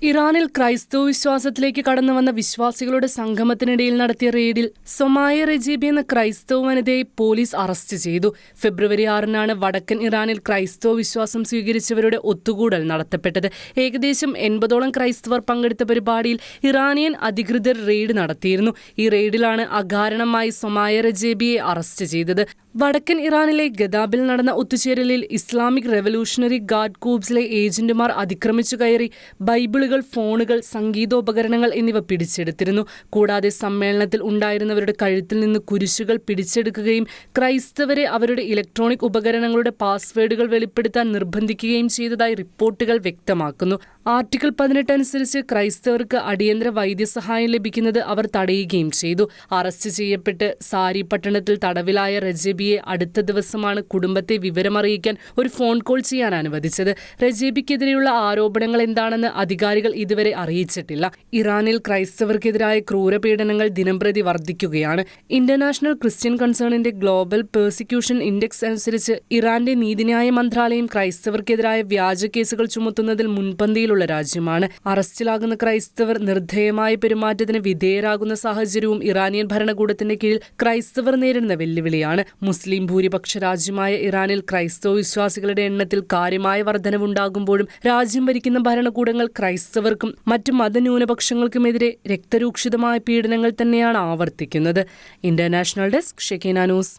ഇറാനിൽ ക്രൈസ്തവ വിശ്വാസത്തിലേക്ക് കടന്നുവന്ന വിശ്വാസികളുടെ സംഗമത്തിനിടയിൽ നടത്തിയ റെയ്ഡിൽ സൊമായ റജീബി എന്ന ക്രൈസ്തവ വനിതയെ പോലീസ് അറസ്റ്റ് ചെയ്തു. ഫെബ്രുവരി 6-നാണ് വടക്കൻ ഇറാനിൽ ക്രൈസ്തവ വിശ്വാസം സ്വീകരിച്ചവരുടെ ഒത്തുകൂടൽ നടത്തപ്പെട്ടത്. ഏകദേശം 80ഓളം ക്രൈസ്തവർ പങ്കെടുത്ത പരിപാടിയിൽ ഇറാനിയൻ അധികൃതർ റെയ്ഡ് നടത്തിയിരുന്നു. ഈ റെയ്ഡിലാണ് അകാരണമായി സൊമായ റജീബിയെ അറസ്റ്റ് ചെയ്തത്. വടക്കൻ ഇറാനിലെ ഗദാബിൽ നടന്ന ഒത്തുചേരലിൽ ഇസ്ലാമിക് റെവല്യൂഷണറി ഗാർഡ് കോർപ്സിലെ ഏജന്റുമാർ അതിക്രമിച്ചു കയറി ബൈബിളുകൾ, ഫോണുകൾ, സംഗീതോപകരണങ്ങൾ എന്നിവ പിടിച്ചെടുത്തിരുന്നു. കൂടാതെ സമ്മേളനത്തിൽ ഉണ്ടായിരുന്നവരുടെ കഴുത്തിൽ നിന്ന് കുരിശുകൾ പിടിച്ചെടുക്കുകയും ക്രൈസ്തവരെ അവരുടെ ഇലക്ട്രോണിക് ഉപകരണങ്ങളുടെ പാസ്വേഡുകൾ വെളിപ്പെടുത്താൻ നിർബന്ധിക്കുകയും ചെയ്തതായി റിപ്പോർട്ടുകൾ വ്യക്തമാക്കുന്നു. ആർട്ടിക്കിൾ 18 അനുസരിച്ച് ക്രൈസ്തവർക്ക് അടിയന്തര വൈദ്യസഹായം ലഭിക്കുന്നത് അവർ തടയുകയും ചെയ്തു. അറസ്റ്റ് ചെയ്യപ്പെട്ട് സാരി പട്ടണത്തിൽ തടവിലായ റജീബിയെ അടുത്ത ദിവസമാണ് കുടുംബത്തെ വിവരമറിയിക്കാൻ ഒരു ഫോൺ കോൾ ചെയ്യാൻ അനുവദിച്ചത്. റജീബിക്കെതിരെയുള്ള ആരോപണങ്ങൾ എന്താണെന്ന് അധികാരികൾ ഇതുവരെ അറിയിച്ചിട്ടില്ല. ഇറാനിൽ ക്രൈസ്തവർക്കെതിരായ ക്രൂരപീഡനങ്ങൾ ദിനംപ്രതി വർദ്ധിക്കുകയാണ്. ഇന്റർനാഷണൽ ക്രിസ്ത്യൻ കൺസേണിന്റെ ഗ്ലോബൽ പെർസിക്യൂഷൻ ഇൻഡെക്സ് അനുസരിച്ച് ഇറാന്റെ നീതിന്യായ മന്ത്രാലയം ക്രൈസ്തവർക്കെതിരായ വ്യാജ കേസുകൾ ചുമത്തുന്നതിൽ മുൻപന്തിയിലുള്ള രാജ്യമാണ്. അറസ്റ്റിലാകുന്ന ക്രൈസ്തവർ നിർദ്ദയമായ പെരുമാറ്റത്തിന് വിധേയരാകുന്ന സാഹചര്യവും ഇറാനിയൻ ഭരണകൂടത്തിന്റെ കീഴിൽ ക്രൈസ്തവർ നേരിടുന്ന വെല്ലുവിളിയാണ്. മുസ്ലിം ഭൂരിപക്ഷ രാജ്യമായ ഇറാനിൽ ക്രൈസ്തവ വിശ്വാസികളുടെ എണ്ണത്തിൽ കാര്യമായ വർധനവുണ്ടാകുമ്പോഴും രാജ്യം ഭരിക്കുന്ന ഭരണകൂടങ്ങൾ ക്രൈസ്തവർക്കും മറ്റു മതന്യൂനപക്ഷങ്ങൾക്കുമെതിരെ രക്തരൂക്ഷിതമായ പീഡനങ്ങൾ തന്നെയാണ് ആവർത്തിക്കുന്നത്. International desk, Shekinah news.